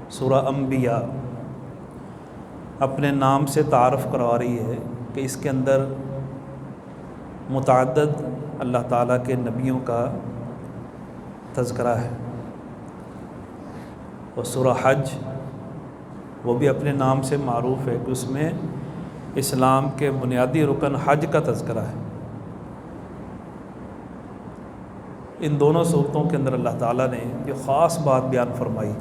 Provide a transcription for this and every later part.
سورہ انبیاء اپنے نام سے تعارف کروا رہی ہے کہ اس کے اندر متعدد اللہ تعالیٰ کے نبیوں کا تذکرہ ہے، اور سورہ حج وہ بھی اپنے نام سے معروف ہے کہ اس میں اسلام کے بنیادی رکن حج کا تذکرہ ہے۔ ان دونوں صورتوں کے اندر اللہ تعالیٰ نے جو خاص بات بیان فرمائی،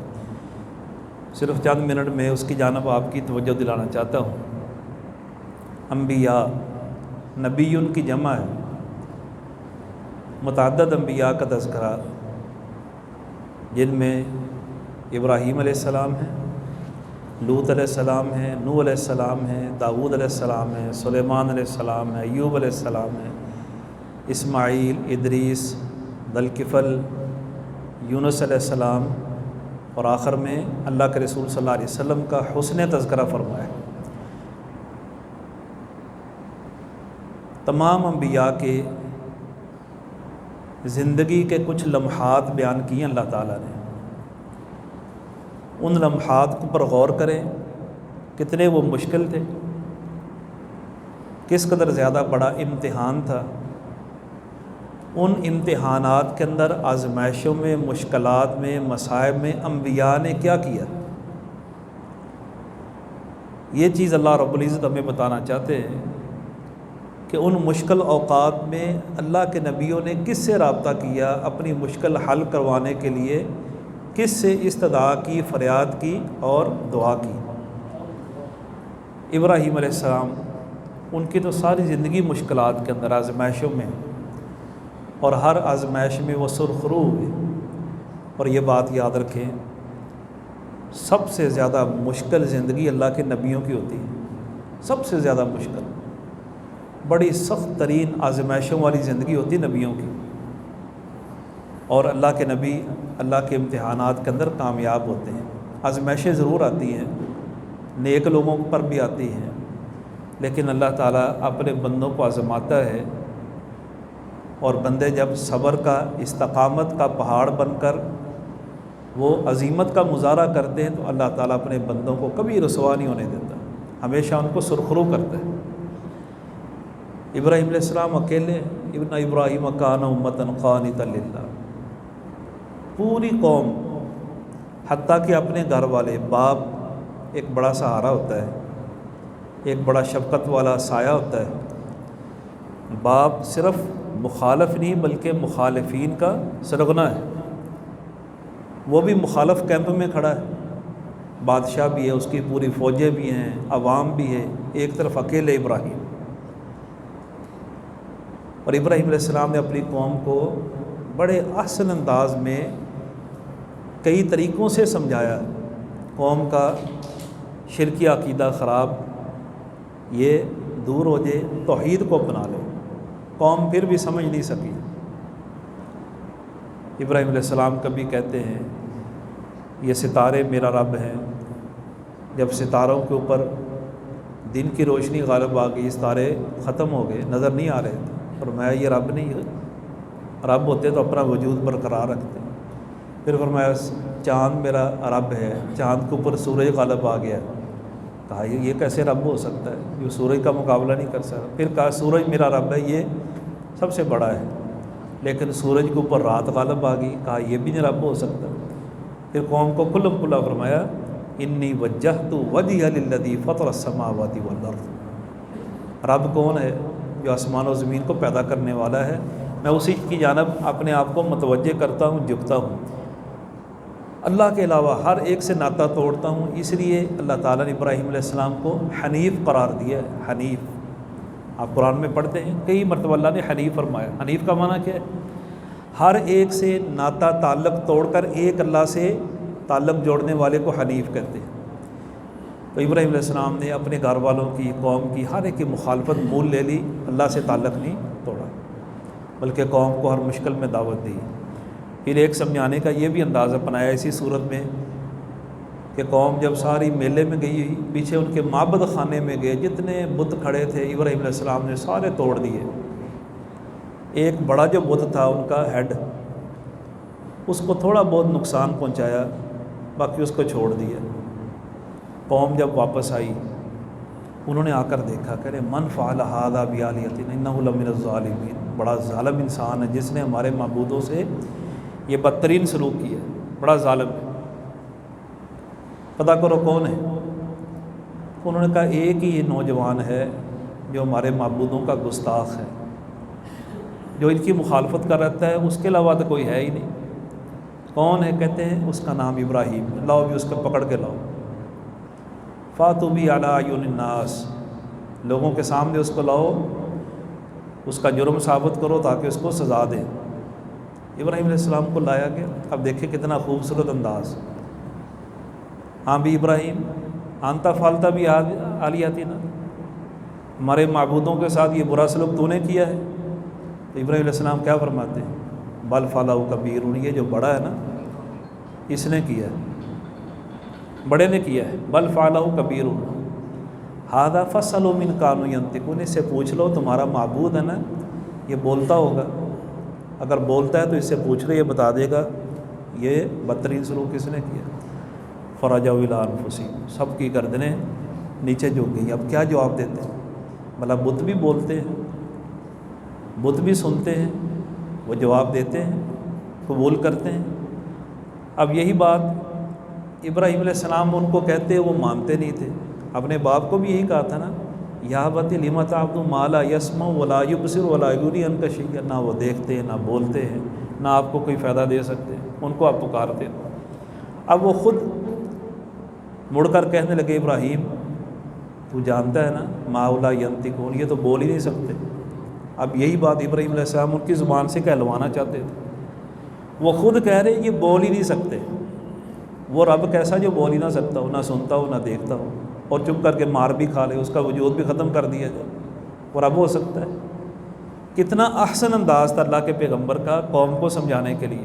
صرف چند منٹ میں اس کی جانب آپ کی توجہ دلانا چاہتا ہوں۔ انبیاء، نبی ان کی جمع ہے، متعدد انبیاء کا تذکرہ، جن میں ابراہیم علیہ السلام ہیں، لوط علیہ السلام ہیں، نوح علیہ السلام ہیں، داؤد علیہ السلام ہیں، سلیمان علیہ السلام ہیں، ایوب علیہ السلام ہیں، اسماعیل، ادریس، ذوالکفل، یونس علیہ السلام، اور آخر میں اللہ کے رسول صلی اللہ علیہ وسلم کا حسن تذکرہ فرمایا۔ تمام انبیاء کے زندگی کے کچھ لمحات بیان کیے اللہ تعالیٰ نے۔ ان لمحات پر غور کریں، کتنے وہ مشکل تھے، کس قدر زیادہ بڑا امتحان تھا۔ ان امتحانات کے اندر، آزمائشوں میں، مشکلات میں، مصائب میں انبیاء نے کیا کیا، یہ چیز اللہ رب العزت ہمیں بتانا چاہتے ہیں کہ ان مشکل اوقات میں اللہ کے نبیوں نے کس سے رابطہ کیا، اپنی مشکل حل کروانے کے لیے کس سے استدعا کی، فریاد کی اور دعا کی۔ ابراہیم علیہ السلام، ان کی تو ساری زندگی مشکلات کے اندر، آزمائشوں میں، اور ہر آزمائش میں وہ سرخرو ہوئے۔ اور یہ بات یاد رکھیں، سب سے زیادہ مشکل زندگی اللہ کے نبیوں کی ہوتی ہے، سب سے زیادہ مشکل، بڑی سخت ترین آزمائشوں والی زندگی ہوتی نبیوں کی، اور اللہ کے نبی اللہ کے امتحانات کے اندر کامیاب ہوتے ہیں۔ آزمائشیں ضرور آتی ہیں، نیک لوگوں پر بھی آتی ہیں، لیکن اللہ تعالیٰ اپنے بندوں کو آزماتا ہے، اور بندے جب صبر کا، استقامت کا پہاڑ بن کر وہ عظیمت کا مظاہرہ کرتے ہیں تو اللہ تعالیٰ اپنے بندوں کو کبھی رسوا نہیں ہونے دیتا، ہمیشہ ان کو سرخرو کرتا ہے۔ ابراہیم علیہ السلام اکیلے، ابن ابراہیم کان امۃ قانتا للہ، پوری قوم، حتیٰ کہ اپنے گھر والے، باپ ایک بڑا سہارا ہوتا ہے، ایک بڑا شفقت والا سایہ ہوتا ہے۔ باپ صرف مخالف نہیں بلکہ مخالفین کا سرغنہ ہے، وہ بھی مخالف کیمپ میں کھڑا ہے، بادشاہ بھی ہے، اس کی پوری فوجیں بھی ہیں، عوام بھی ہے، ایک طرف اکیلے ابراہیم۔ اور ابراہیم علیہ السلام نے اپنی قوم کو بڑے احسن انداز میں کئی طریقوں سے سمجھایا، قوم کا شرکی عقیدہ خراب، یہ دور ہو جائے، توحید کو اپنا لو۔ قوم پھر بھی سمجھ نہیں سکی۔ ابراہیم علیہ السلام کبھی کہتے ہیں یہ ستارے میرا رب ہیں، جب ستاروں کے اوپر دن کی روشنی غالب آ گئی، ستارے ختم ہو گئے، نظر نہیں آ رہے تھے، فرمایا یہ رب نہیں ہے، رب ہوتے تو اپنا وجود برقرار رکھتے۔ پھر فرمایا چاند میرا رب ہے، چاند کے اوپر سورج غالب آ گیا، کہا یہ کیسے رب ہو سکتا ہے، جو سورج کا مقابلہ نہیں کر سکتا۔ پھر کہا سورج میرا رب ہے، یہ سب سے بڑا ہے، لیکن سورج کے اوپر رات غالب آ گئی، کہا یہ بھی نہیں رب ہو سکتا۔ پھر قوم کو کھلم کھلا فرمایا انی وجہت وجہی للذی فطر السماوات والارض، رب کون ہے؟ جو آسمان و زمین کو پیدا کرنے والا ہے، میں اسی کی جانب اپنے آپ کو متوجہ کرتا ہوں، جھکتا ہوں، اللہ کے علاوہ ہر ایک سے ناطہ توڑتا ہوں۔ اس لیے اللہ تعالیٰ نے ابراہیم علیہ السلام کو حنیف قرار دیا ہے۔ حنیف آپ قرآن میں پڑھتے ہیں، کئی مرتبہ اللہ نے حنیف فرمایا۔ حنیف کا معنی کیا ہے؟ ہر ایک سے ناطہ تعلق توڑ کر ایک اللہ سے تعلق جوڑنے والے کو حنیف کہتے ہیں۔ تو ابراہیم علیہ السلام نے اپنے گھر والوں کی، قوم کی، ہر ایک کی مخالفت مول لے لی، اللہ سے تعلق نہیں توڑا، بلکہ قوم کو ہر مشکل میں دعوت دی۔ پھر ایک سمجھانے کا یہ بھی انداز اپنایا اسی صورت میں کہ قوم جب ساری میلے میں گئی، پیچھے ان کے معبد خانے میں گئے، جتنے بت کھڑے تھے ابراہیم علیہ السلام نے سارے توڑ دیے۔ ایک بڑا جو بت تھا ان کا ہیڈ، اس کو تھوڑا بہت نقصان پہنچایا، باقی اس کو چھوڑ دیا۔ قوم جب واپس آئی انہوں نے آ کر دیکھا کہ من فعل ھذا بآلہتنا انہ لمن الظالمین، بڑا ظالم انسان ہے جس نے ہمارے معبودوں سے یہ بدترین سلوک کیا ہے، بڑا ظالم ہے، پتہ کرو کون ہے۔ انہوں نے کہا ایک ہی یہ نوجوان ہے جو ہمارے معبودوں کا گستاخ ہے، جو ان کی مخالفت کر رہتا ہے، اس کے علاوہ تو کوئی ہے ہی نہیں۔ کون ہے؟ کہتے ہیں اس کا نام ابراہیم، لاؤ بھی اس کو پکڑ کے لاؤ۔ فاتوا بہ علی اعین الناس، لوگوں کے سامنے اس کو لاؤ، اس کا جرم ثابت کرو تاکہ اس کو سزا دیں۔ ابراہیم علیہ السلام کو لایا گیا۔ اب دیکھیں کتنا خوبصورت انداز۔ ہاں بھی ابراہیم، انت فعلت بآلہتنا، ہمارے معبودوں کے ساتھ یہ برا سلوک تو نے کیا ہے؟ تو ابراہیم علیہ السلام کیا فرماتے ہیں؟ بل فعلہ کبیرہم، یہ جو بڑا ہے نا اس نے کیا ہے، بڑے نے کیا ہے۔ بل فعلہ کبیرہم ھذا فاسألوا من کانوا ینطقون، اس سے پوچھ لو تمہارا معبود ہے نا یہ بولتا ہوگا، اگر بولتا ہے تو اس سے پوچھ لو، یہ بتا دے گا یہ بدترین سلوک کس نے کیا۔ فرجعوا الی انفسہم، سب کی گردنیں نیچے جھک گئیں۔ اب کیا جواب دیتے ہیں؟ بھلا بت بھی بولتے ہیں، بت بھی سنتے ہیں، وہ جواب دیتے ہیں، قبول کرتے ہیں۔ اب یہی بات ابراہیم علیہ السلام ان کو کہتے، وہ مانتے نہیں تھے۔ اپنے باپ کو بھی یہی کہا تھا نا، یا ابت لم تعبد ما لا یسمع ولا یبصر ولا یغنی عنک شیئا، نہ وہ دیکھتے ہیں نہ بولتے ہیں نہ آپ کو کوئی فائدہ دے سکتے، ان کو آپ پکارتے۔ اب وہ خود مڑ کر کہنے لگے، ابراہیم تو جانتا ہے نا ما لا ینطقون، یہ تو بول ہی نہیں سکتے۔ اب یہی بات ابراہیم علیہ السلام ان کی زبان سے کہلوانا چاہتے تھے۔ وہ خود کہہ رہے یہ بول ہی نہیں سکتے۔ وہ رب کیسا جو بول ہی نہ سکتا ہو، نہ سنتا ہو نہ دیکھتا ہو، اور چپ کر کے مار بھی کھا لے، اس کا وجود بھی ختم کر دیا جائے، وہ رب ہو سکتا ہے؟ کتنا احسن انداز تھا اللہ کے پیغمبر کا قوم کو سمجھانے کے لیے،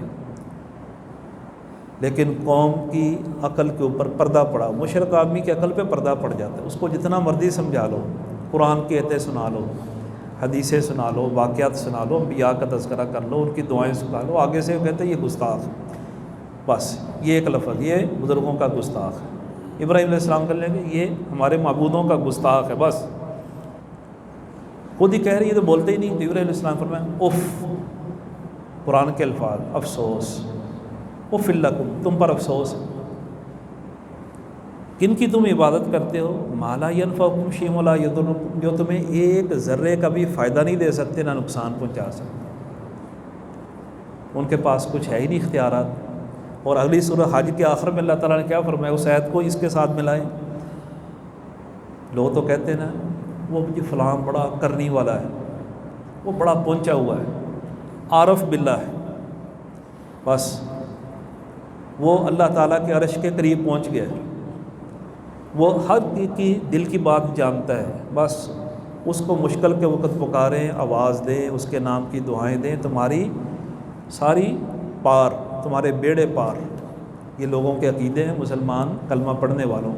لیکن قوم کی عقل کے اوپر پردہ پڑا۔ مشرک آدمی کی عقل پہ پردہ پڑ جاتا ہے، اس کو جتنا مرضی سمجھا لو، قرآن کی آیتیں سنا لو، حدیثیں سنا لو، واقعات سنا لو، انبیاء کا تذکرہ کر لو، ان کی دعائیں سنا لو، آگے سے کہتے ہیں یہ گستاخ، بس یہ ایک لفظ، یہ بزرگوں کا گستاخ ہے۔ ابراہیم علیہ السلام کہنے لگے یہ ہمارے معبودوں کا گستاخ ہے، بس خود ہی کہہ رہی ہے تو بولتے ہی نہیں۔ تو ابراہیم علیہ السلام فرمایا اف، قرآن کے الفاظ، افسوس، اف لکم، تم پر افسوس ہے، کن کی تم عبادت کرتے ہو، ما لا ینفعکم شیء ولا یضرکم، جو تمہیں ایک ذرے کا بھی فائدہ نہیں دے سکتے نہ نقصان پہنچا سکتے، ان کے پاس کچھ ہے ہی نہیں اختیارات۔ اور اگلی سورہ حج کے آخر میں اللہ تعالیٰ نے کیا فرمایا؟ اس آیت کو اس کے ساتھ ملائیں۔ لوگ تو کہتے ہیں نا وہ جی فلاں بڑا کرنی والا ہے، وہ بڑا پہنچا ہوا ہے، عارف باللہ ہے، بس وہ اللہ تعالیٰ کے عرش کے قریب پہنچ گیا ہے، وہ ہر کی دل کی بات جانتا ہے، بس اس کو مشکل کے وقت پکاریں، آواز دیں، اس کے نام کی دعائیں دیں، تمہاری ساری پار، تمہارے بیڑے پار۔ یہ لوگوں کے عقیدے ہیں مسلمان کلمہ پڑھنے والوں،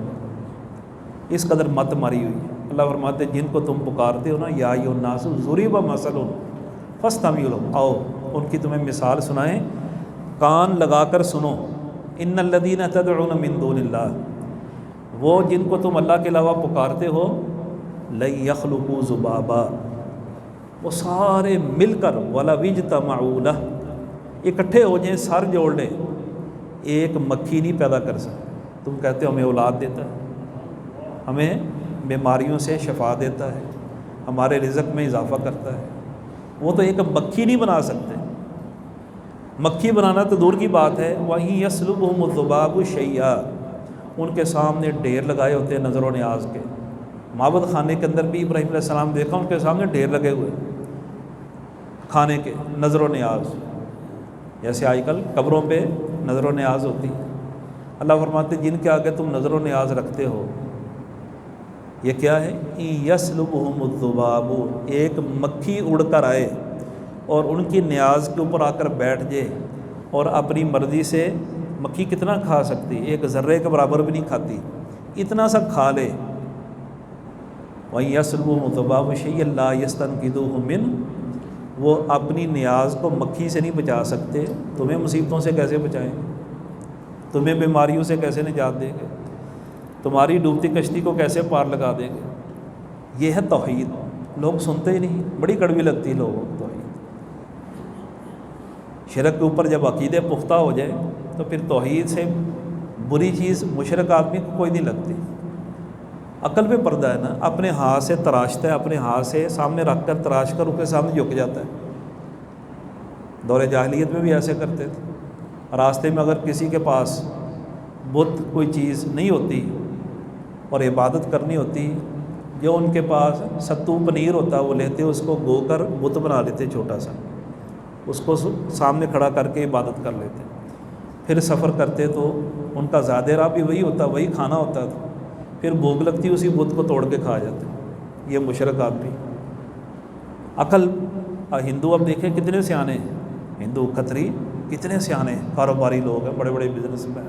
اس قدر مت ماری ہوئی ہے۔ اللہ فرماتے جن کو تم پکارتے ہو نا، یا ایھا الناس ضرب مثل فاستمعوا لہ، آؤ ان کی تمہیں مثال سنائیں، کان لگا کر سنو۔ ان الذین تدعون من دون اللہ، وہ جن کو تم اللہ کے علاوہ پکارتے ہو، لن یخلقوا ذبابا، وہ سارے مل کر، ولا اجتمعوا لہ، اکٹھے ہو جائیں، سر جوڑ لیں، ایک مکھی نہیں پیدا کر سکتے۔ تم کہتے ہو ہمیں اولاد دیتا ہے، ہمیں بیماریوں سے شفا دیتا ہے، ہمارے رزق میں اضافہ کرتا ہے، وہ تو ایک مکھی نہیں بنا سکتے۔ مکھی بنانا تو دور کی بات ہے، وہیں یسلبہم الذباب شیئا، ان کے سامنے ڈھیر لگائے ہوتے ہیں نظر و نیاز کے۔ معبد خانے کے اندر بھی ابراہیم علیہ السلام دیکھا، ان کے سامنے ڈھیر لگے ہوئے کھانے کے، نظر و نیاز، جیسے آج کل قبروں پہ نظر و نیاز ہوتی ہے۔ اللہ فرماتے جن کے آگے تم نظر و نیاز رکھتے ہو، یہ کیا ہے؟ یسلبہم الذباب، ایک مکھی اڑ کر آئے اور ان کی نیاز کے اوپر آ کر بیٹھ جائے، اور اپنی مرضی سے، مکھی کتنا کھا سکتی؟ ایک ذرے کے برابر بھی نہیں کھاتی، اتنا سا کھا لے۔ وَإِن يَسْلُبْهُمُ الذُّبَابُ شَيْئًا لَّا يَسْتَنقِذُوهُ مِنْهُ، وہ اپنی نیاز کو مکھی سے نہیں بچا سکتے، تمہیں مصیبتوں سے کیسے بچائیں؟ تمہیں بیماریوں سے کیسے نجات دیں گے، تمہاری ڈوبتی کشتی کو کیسے پار لگا دیں گے۔ یہ ہے توحید، لوگ سنتے ہی نہیں، بڑی کڑوی لگتی ہے لوگوں کو توحید۔ شرک کے اوپر جب عقیدے پختہ ہو جائے تو پھر توحید سے بری چیز مشرک آدمی کو کوئی نہیں لگتی۔ عقل پہ پردہ ہے نا، اپنے ہاتھ سے تراشتا ہے، اپنے ہاتھ سے سامنے رکھ کر تراش کر اس کے سامنے جھک جاتا ہے۔ دور جاہلیت میں بھی ایسے کرتے تھے، راستے میں اگر کسی کے پاس بت کوئی چیز نہیں ہوتی اور عبادت کرنی ہوتی، جو ان کے پاس ستو پنیر ہوتا وہ لیتے، اس کو گو کر بت بنا لیتے چھوٹا سا، اس کو سامنے کھڑا کر کے عبادت کر لیتے۔ پھر سفر کرتے تو ان کا زیادہ راہ بھی وہی ہوتا، وہی کھانا ہوتا تھا، پھر بھوک لگتی اسی بت کو توڑ کے کھا جاتے۔ یہ مشرک آدمی عقل۔ ہندو اب دیکھیں کتنے سیانے ہیں، ہندو کھتری کتنے سیانے ہیں، کاروباری لوگ ہیں، بڑے بڑے بزنس مین،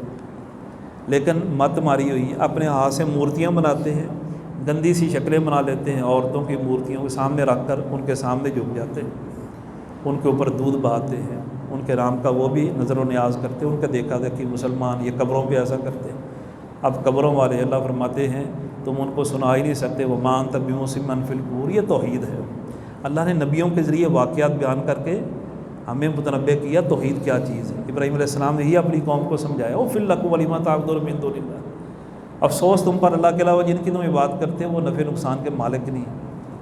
لیکن مت ماری ہوئی اپنے ہاتھ سے مورتیاں بناتے ہیں، گندی سی شکلیں بنا لیتے ہیں، عورتوں کی مورتیوں کے سامنے رکھ کر ان کے سامنے جھک جاتے ہیں، ان کے اوپر دودھ بہاتے ہیں، ان کے نام کا وہ بھی نظر و نیاز کرتے ہیں، ان کا دیکھا دیکھی مسلمان یہ قبروں پہ ایسا کرتے ہیں۔ اب قبروں والے اللہ فرماتے ہیں تم ان کو سنا ہی نہیں سکتے، وہ مان تک بمسلم فی القبور، یہ توحید ہے۔ اللہ نے نبیوں کے ذریعے واقعات بیان کر کے ہمیں متنبع کیا توحید کیا چیز ہے۔ ابراہیم علیہ السلام نے یہ اپنی قوم کو سمجھایا، او فی لکم ولیما تعبدون من دون اللہ، افسوس تم پر اللہ کے علاوہ جن کی تم عبادت کرتے ہیں وہ نفع نقصان کے مالک نہیں۔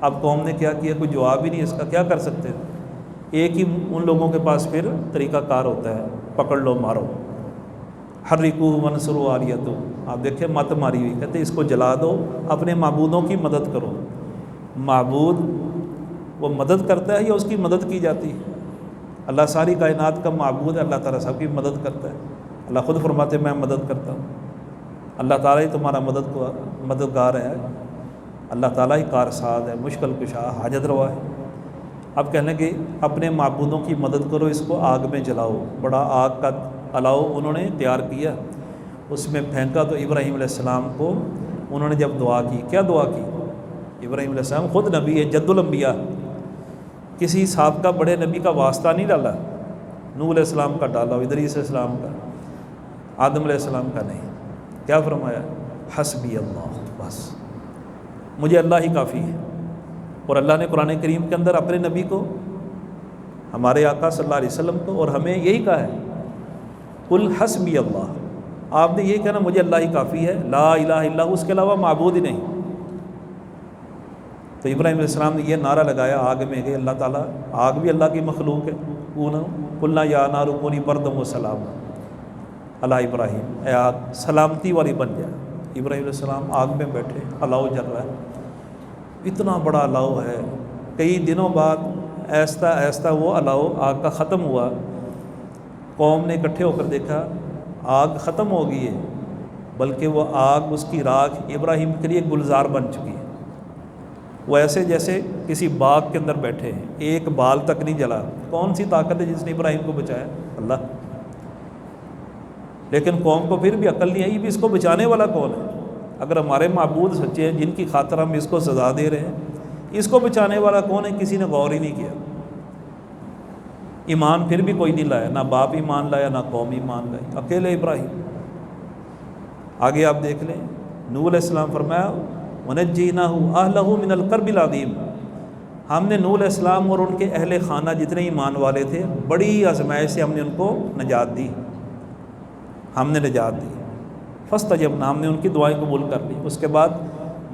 اب قوم نے کیا کیا، کوئی جواب ہی نہیں اس کا، کیا کر سکتے ہیں؟ ایک ہی ان لوگوں کے پاس پھر طریقہ کار ہوتا ہے، پکڑ لو مارو، حرکوہ وانصروا آلیتہ۔ آپ دیکھیں مت ماری ہوئی، کہتے اس کو جلا دو، اپنے معبودوں کی مدد کرو۔ معبود وہ مدد کرتا ہے یا اس کی مدد کی جاتی ہے؟ اللہ ساری کائنات کا معبود ہے، اللہ تعالیٰ سب کی مدد کرتا ہے۔ اللہ خود فرماتے ہیں میں مدد کرتا ہوں، اللہ تعالیٰ ہی تمہارا مددگار ہے، اللہ تعالیٰ ہی کارساز ہے، مشکل کشا، حاجت روا ہے۔ اب کہنے کہ اپنے معبودوں کی مدد کرو، اس کو آگ میں جلاؤ۔ بڑا آگ کا الاؤ انہوں نے تیار کیا، اس میں پھینکا تو ابراہیم علیہ السلام کو انہوں نے جب دعا کی، کیا دعا کی؟ ابراہیم علیہ السلام خود نبی ہے، جد الانبیاء، کسی سابقہ بڑے نبی کا واسطہ نہیں ڈالا، نوح علیہ السلام کا ڈالا، ادریس علیہ السلام کا، آدم علیہ السلام کا نہیں۔ کیا فرمایا؟ حسبی اللہ، بس مجھے اللہ ہی کافی ہے۔ اور اللہ نے قرآن کریم کے اندر اپنے نبی کو، ہمارے آقا صلی اللہ علیہ وسلم کو اور ہمیں یہی کہا ہے، قل حسبی اللہ، آپ نے یہ کہنا مجھے اللہ ہی کافی ہے، لا الہ الا ہو، اس کے علاوہ معبود ہی نہیں۔ تو ابراہیم علیہ السلام نے یہ نعرہ لگایا آگ میں کہ اللہ تعالیٰ، آگ بھی اللہ کی مخلوق ہے، قلنا یا نار کونی بردا و سلاما علی ابراہیم، اے آگ سلامتی والی بن جائے۔ ابراہیم علیہ السلام آگ میں بیٹھے، الاؤ جل رہا ہے، اتنا بڑا الاؤ ہے۔ کئی دنوں بعد آہستہ آہستہ وہ الاؤ آگ کا ختم ہوا، قوم نے اکٹھے ہو کر دیکھا آگ ختم ہو گئی ہے، بلکہ وہ آگ، اس کی راکھ ابراہیم کے لیے گلزار بن چکی ہے۔ وہ ایسے جیسے کسی باغ کے اندر بیٹھے ہیں، ایک بال تک نہیں جلا۔ کون سی طاقت ہے جس نے ابراہیم کو بچایا؟ اللہ۔ لیکن قوم کو پھر بھی عقل نہیں آئی بھی اس کو بچانے والا کون ہے؟ اگر ہمارے معبود سچے ہیں جن کی خاطر ہم اس کو سزا دے رہے ہیں، اس کو بچانے والا کون ہے؟ کسی نے غور ہی نہیں کیا۔ ایمان پھر بھی کوئی نہیں لایا، نہ باپ ایمان لایا، نہ قوم ایمان لائی، اکیلے ابراہیم۔ آگے آپ دیکھ لیں، نوح علیہ السلام فرمایا وَنَجَّيْنَاهُ أَهْلَهُ مِنَ الْكَرْبِ الْعَظِيمِ، ہم نے نوح علیہ السلام اور ان کے اہل خانہ جتنے ایمان والے تھے بڑی آزمائش سے ہم نے ان کو نجات دی، ہم نے نجات دی۔ فاستجبنا، ہم نے ان کی دعائیں قبول کر لی۔ اس کے بعد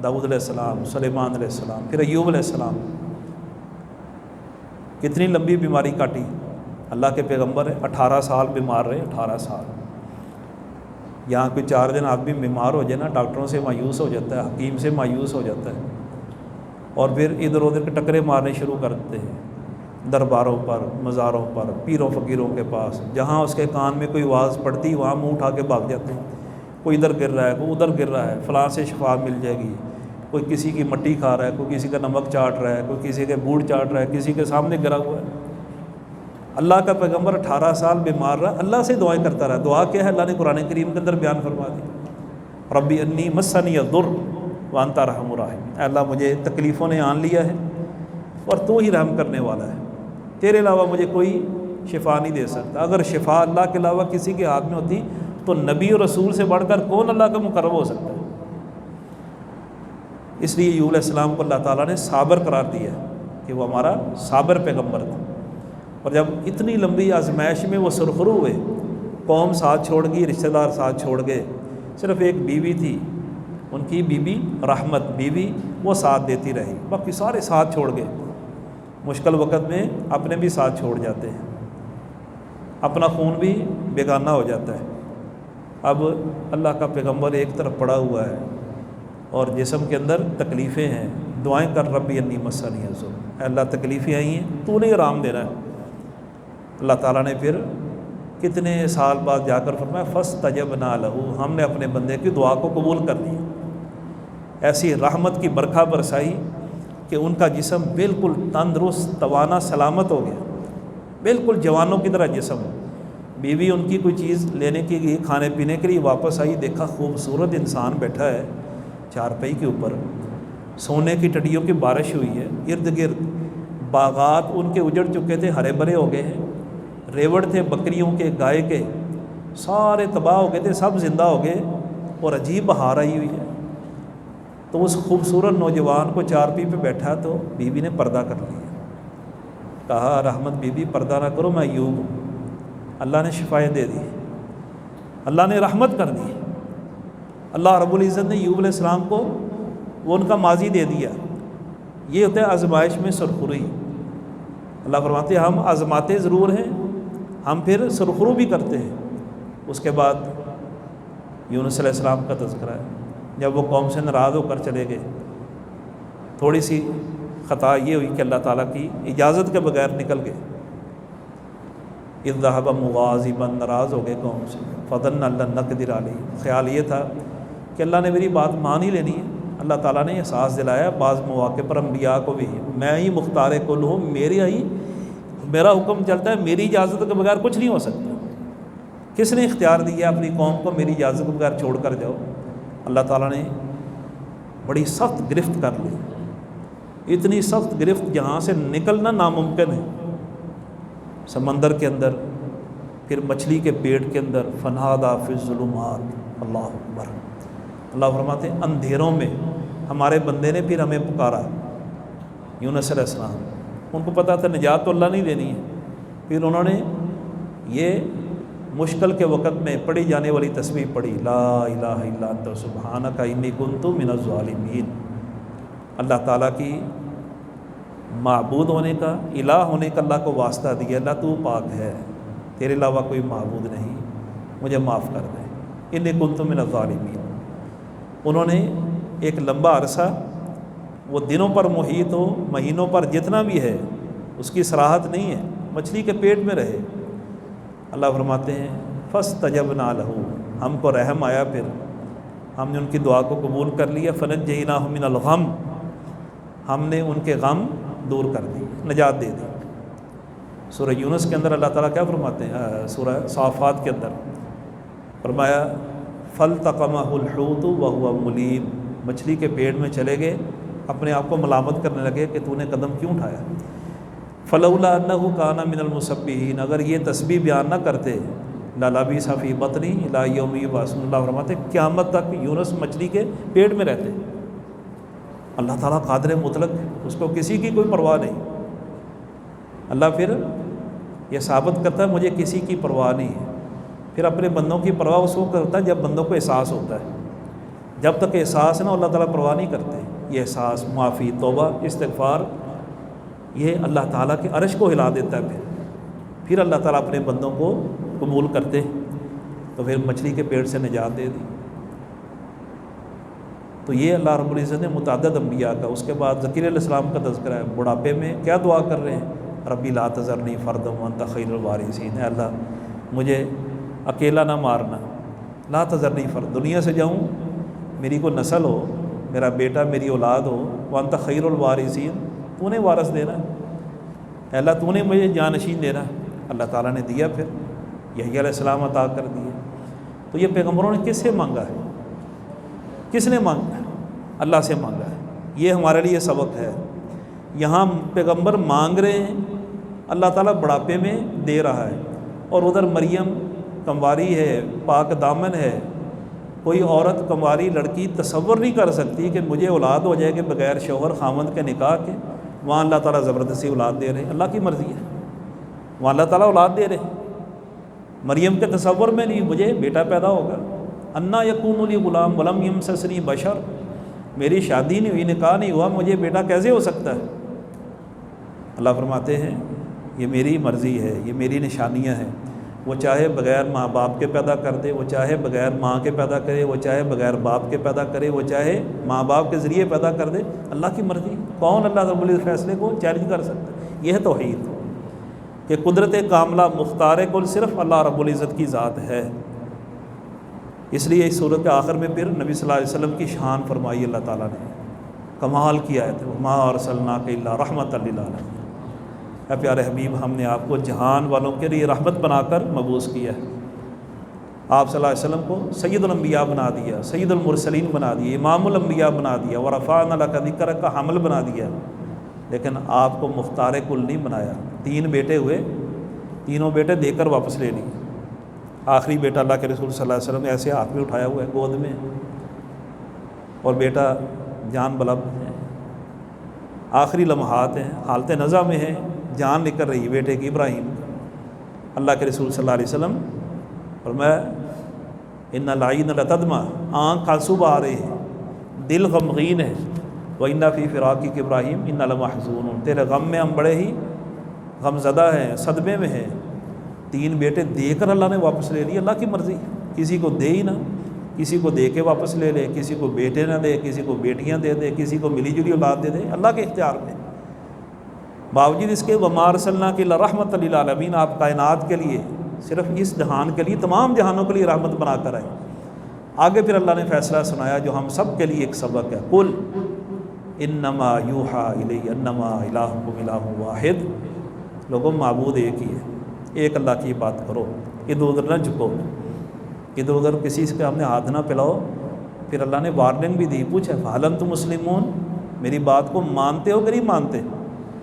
داؤد علیہ السلام، سلیمان علیہ السلام، پھر ایوب علیہ السلام، کتنی لمبی بیماری کاٹی۔ اللہ کے پیغمبر ہے، 18 سال بیمار رہے، 18 سال۔ یہاں کوئی 4 دن آدمی بیمار ہو جائے نا، ڈاکٹروں سے مایوس ہو جاتا ہے، حکیم سے مایوس ہو جاتا ہے، اور پھر ادھر ادھر کے ٹکرے مارنے شروع کر دیتے ہیں، درباروں پر، مزاروں پر، پیروں فقیروں کے پاس، جہاں اس کے کان میں کوئی آواز پڑتی وہاں منہ اٹھا کے بھاگ جاتے ہیں۔ کوئی ادھر گر رہا ہے، کوئی ادھر گر رہا ہے، فلاں سے شفا مل جائے گی۔ کوئی کسی کی مٹی کھا رہا ہے، کوئی کسی کا نمک چاٹ رہا ہے، کوئی کسی کے بوٹ چاٹ رہا ہے، کسی کے سامنے گرا ہوا ہے۔ اللہ کا پیغمبر 18 سال بیمار رہا، اللہ سے دعائیں کرتا رہا۔ دعا کیا ہے؟ اللہ نے قرآن کریم کے اندر بیان فرما دی، ربی انی مسنی الضر وانت ارحم الراحمین، اے اللہ مجھے تکلیفوں نے آن لیا ہے اور تو ہی رحم کرنے والا ہے، تیرے علاوہ مجھے کوئی شفا نہیں دے سکتا۔ اگر شفا اللہ کے علاوہ کسی کے ہاتھ میں ہوتی تو تو نبی اور رسول سے بڑھ کر کون اللہ کا مقرب ہو سکتا ہے؟ اس لیے ایوب علیہ السلام کو اللہ تعالیٰ نے صابر قرار دیا کہ وہ ہمارا صابر پیغمبر تھا۔ اور جب اتنی لمبی آزمائش میں وہ سرخرو ہوئے، قوم ساتھ چھوڑ گئی، رشتہ دار ساتھ چھوڑ گئے، صرف ایک بیوی تھی ان کی، بیوی رحمت بیوی، وہ ساتھ دیتی رہی، باقی سارے ساتھ چھوڑ گئے۔ مشکل وقت میں اپنے بھی ساتھ چھوڑ جاتے ہیں، اپنا خون بھی بیگانہ ہو جاتا ہے۔ اب اللہ کا پیغمبر ایک طرف پڑا ہوا ہے اور جسم کے اندر تکلیفیں ہیں، دعائیں کر ربی انی مسنی الضر، اے اللہ تکلیفیں آئی ہیں، تو نے آرام دینا ہے۔ اللہ تعالیٰ نے پھر کتنے سال بعد جا کر فرمایا فاستجبنا لہ، ہم نے اپنے بندے کی دعا کو قبول کر لیا۔ ایسی رحمت کی برکھا برسائی کہ ان کا جسم بالکل تندرست، توانا، سلامت ہو گیا، بالکل جوانوں کی طرح جسم۔ بیوی ان کی کوئی چیز لینے کے لیے، کھانے پینے کے لیے واپس آئی، دیکھا خوبصورت انسان بیٹھا ہے چارپائی کے اوپر، سونے کی ٹڈیوں کی بارش ہوئی ہے، ارد گرد باغات ان کے اجڑ چکے تھے، ہرے بھرے ہو گئے ہیں، ریوڑ تھے بکریوں کے، گائے کے، سارے تباہ ہو گئے تھے، سب زندہ ہو گئے، اور عجیب بہار آئی ہوئی ہے۔ تو اس خوبصورت نوجوان کو چارپائی پہ بیٹھا تو بیوی نے پردہ کر لیا، کہا رحمت بی بی پردہ نہ کرو، میں ایوب ہوں۔ اللہ نے شفائیں دے دی، اللہ نے رحمت کر دی، اللہ رب العزت نے ایوب علیہ السلام کو وہ ان کا ماضی دے دیا۔ یہ ہوتا ہے آزمائش میں سرخروئی۔ اللہ فرماتے ہیں ہم آزماتے ضرور ہیں، ہم پھر سرخرو بھی کرتے ہیں۔ اس کے بعد یونس علیہ السلام کا تذکرہ ہے، جب وہ قوم سے ناراض ہو کر چلے گئے، تھوڑی سی خطا یہ ہوئی کہ اللہ تعالیٰ کی اجازت کے بغیر نکل گئے۔ اذ ذهب مغاضبا، ناراض ہو گئے قوم سے، فظن ان لن نقدر علیہ، خیال یہ تھا کہ اللہ نے میری بات مان ہی لینی ہے۔ اللہ تعالیٰ نے احساس دلایا بعض مواقع پر انبیاء کو بھی، میں ہی مختار کل ہوں، میرا حکم چلتا ہے، میری اجازت کے بغیر کچھ نہیں ہو سکتا۔ کس نے اختیار دیا اپنی قوم کو میری اجازت کے بغیر چھوڑ کر جاؤ؟ اللہ تعالیٰ نے بڑی سخت گرفت کر لی، اتنی سخت گرفت جہاں سے نکلنا ناممکن ہے۔ سمندر کے اندر، پھر مچھلی کے پیٹ کے اندر، فنادیٰ فی الظلمات، اللہ اکبر۔ اللہ فرماتے ہیں اندھیروں میں ہمارے بندے نے پھر ہمیں پکارا، یونس علیہ السلام، ان کو پتہ تھا نجات تو اللہ نہیں دینی ہے۔ پھر انہوں نے یہ مشکل کے وقت میں پڑھی جانے والی تسبیح پڑھی، لا الہ الا انت سبحانک انی کنت من الظالمین۔ اللہ تعالیٰ کی معبود ہونے کا، الہ ہونے کا اللہ کو واسطہ دیا، اللہ تو پاک ہے، تیرے علاوہ کوئی معبود نہیں، مجھے معاف کر دے، انی کنت من الظالمین۔ انہوں نے ایک لمبا عرصہ، وہ دنوں پر محیط ہو، مہینوں پر جتنا بھی ہے، اس کی صراحت نہیں ہے، مچھلی کے پیٹ میں رہے۔ اللہ فرماتے ہیں فاستجبنا لہ، ہم کو رحم آیا، پھر ہم نے ان کی دعا کو قبول کر لیا، فنجیناہ من الغم، ہم نے ان کے غم دور کر دی، نجات دے دی۔ سورہ یونس کے اندر اللہ تعالیٰ کیا فرماتے ہیں؟ سورہ صافات کے اندر فرمایا فَالْتَقَمَهُ الْحُوتُ وَهُوَ مُلِيمٌ، مچھلی کے پیٹ میں چلے گئے، اپنے آپ کو ملامت کرنے لگے کہ تو نے قدم کیوں اٹھایا۔ فَلَوْلَا أَنَّهُ كَانَ مِنَ الْمُسَبِّحِينَ، اگر یہ تسبیح بیان نہ کرتے لَلَبِثَ فِي بَطْنِهِ إِلَىٰ يَوْمِ يُبْعَثُونَ، اللہ فرماتے قیامت تک یونس مچھلی کے پیٹ میں رہتے۔ اللہ تعالیٰ قادر مطلق، اس کو کسی کی کوئی پرواہ نہیں۔ اللہ پھر یہ ثابت کرتا ہے مجھے کسی کی پرواہ نہیں ہے۔ پھر اپنے بندوں کی پرواہ اس وقت کرتا ہے جب بندوں کو احساس ہوتا ہے، جب تک احساس نہ اللہ تعالیٰ پرواہ نہیں کرتے۔ یہ احساس، معافی، توبہ، استغفار، یہ اللہ تعالیٰ کے عرش کو ہلا دیتا ہے۔ پھر اللہ تعالیٰ اپنے بندوں کو قبول کرتے، تو پھر مچھلی کے پیٹ سے نجات دے دی۔ تو یہ اللہ رب العزت نے متعدد انبیاء کا۔ اس کے بعد ذکر علیہ السلام کا تذکرہ ہے، بڑھاپے میں کیا دعا کر رہے ہیں؟ ربی لا تذرنی فردا وانت خیر الوارثین، اے اللہ مجھے اکیلا نہ مارنا، لا تذرنی فرد، دنیا سے جاؤں میری کوئی نسل ہو، میرا بیٹا، میری اولاد ہو، وانت خیر الوارثین، تو نے وارث دینا ہے، اے اللہ تو نے مجھے جانشین دینا ہے۔ اللہ تعالیٰ نے دیا، پھر یحییٰ علیہ السلام عطا کر دیے۔ تو یہ پیغمبروں نے کس سے مانگا ہے؟ کس نے مانگا ہے؟ اللہ سے مانگا ہے۔ یہ ہمارے لیے سبق ہے۔ یہاں پیغمبر مانگ رہے ہیں، اللہ تعالیٰ بڑھاپے میں دے رہا ہے، اور ادھر مریم کنواری ہے، پاک دامن ہے، کوئی عورت کنواری لڑکی تصور نہیں کر سکتی کہ مجھے اولاد ہو جائے کہ بغیر شوہر خاوند کے نکاح کے، وہاں اللہ تعالیٰ زبردستی اولاد دے رہے ہیں، اللہ کی مرضی ہے، وہاں اللہ تعالیٰ اولاد دے رہے ہیں۔ مریم کے تصور میں نہیں مجھے بیٹا پیدا ہوگا، انا یکون لی غلام ولم یمسسنی بشر، میری شادی نہیں ہوئی، نکاح نہیں ہوا، مجھے بیٹا کیسے ہو سکتا ہے؟ اللہ فرماتے ہیں یہ میری مرضی ہے، یہ میری نشانیاں ہیں، وہ چاہے بغیر ماں باپ کے پیدا کر دے، وہ چاہے بغیر ماں کے پیدا کرے، وہ چاہے بغیر باپ کے پیدا کرے، وہ چاہے ماں باپ کے ذریعے پیدا کر دے، اللہ کی مرضی۔ کون اللہ رب العزت فیصلے کو چیلنج کر سکتا ہے؟ یہ ہے توحید کہ قدرت کاملہ مختار کل صرف اللہ رب العزت کی ذات ہے۔ اس لیے اس صورت کے آخر میں پھر نبی صلی اللہ علیہ وسلم کی شان فرمائی اللہ تعالیٰ نے، کمال کیا ہے، وما ارسلناک الا رحمۃ للعالمین، اے پیارے حبیب ہم نے آپ کو جہان والوں کے لیے رحمت بنا کر مبعوث کیا ہے۔ آپ صلی اللہ علیہ وسلم کو سید الانبیاء بنا دیا، سید المرسلین بنا دیا، امام الانبیاء بنا دیا، ورفعنا لک ذکرک کا حمل بنا دیا، لیکن آپ کو مختار کل نہیں بنایا۔ 3 بیٹے ہوئے، تینوں بیٹے دے کر واپس لے لیے، آخری بیٹا اللہ کے رسول صلی اللہ علیہ وسلم نے ایسے ہاتھ میں اٹھایا ہوا ہے گود میں، اور بیٹا جان بلب ہے، آخری لمحات ہیں، حالت نزع میں ہے، جان نکل رہی ہے بیٹے کی ابراہیم کا۔ اللہ کے رسول صلی اللہ علیہ وسلم فرمایا ان العین لتدمع، آنکھ آنسو بہا رہے ہیں، دل غمگین ہے، وَإِنَّ فِي فِرَاقِكَ ابراہیم اِنَّ لَمَحْزُونٌ، تیرے غم میں ہم بڑے ہی غم زدہ ہیں، صدمے میں ہیں۔ 3 بیٹے دے کر اللہ نے واپس لے لیے، اللہ کی مرضی، کسی کو دے ہی نہ، کسی کو دے کے واپس لے لے، کسی کو بیٹے نہ دے، کسی کو بیٹیاں دے دے، کسی کو ملی جلی اولاد دے دے، اللہ کے اختیار میں۔ باوجود اس کے وما ارسلناک الا رحمۃ للعالمین، آپ کائنات کے لیے، صرف اس جہان کے لیے، تمام جہانوں کے لیے رحمت بنا کر آئے۔ آگے پھر اللہ نے فیصلہ سنایا جو ہم سب کے لیے ایک سبق ہے، قل انما یوحی الی انما الہکم الہ واحد، لوگوں معبود ایک ہی ہے، ایک اللہ کی بات کرو، ادھر ادھر نہ جھکو، ادھر ادھر کسی سے ہم نے ہاتھ نہ پھیلاؤ۔ پھر اللہ نے وارننگ بھی دی، پوچھا فہل انتم مسلمون، میری بات کو مانتے ہو کہ نہیں مانتے،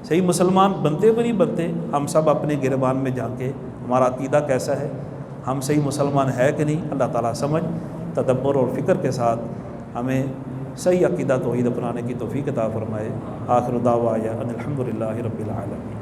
صحیح مسلمان بنتے ہو کہ نہیں بنتے؟ ہم سب اپنے گربان میں جا کے ہمارا عقیدہ کیسا ہے، ہم صحیح مسلمان ہے کہ نہیں؟ اللہ تعالیٰ سمجھ، تدبر اور فکر کے ساتھ ہمیں صحیح عقیدہ توحید اپنانے کی توفیق عطا فرمائے۔ آخر دعوانا ان الحمد للہ رب العالمین۔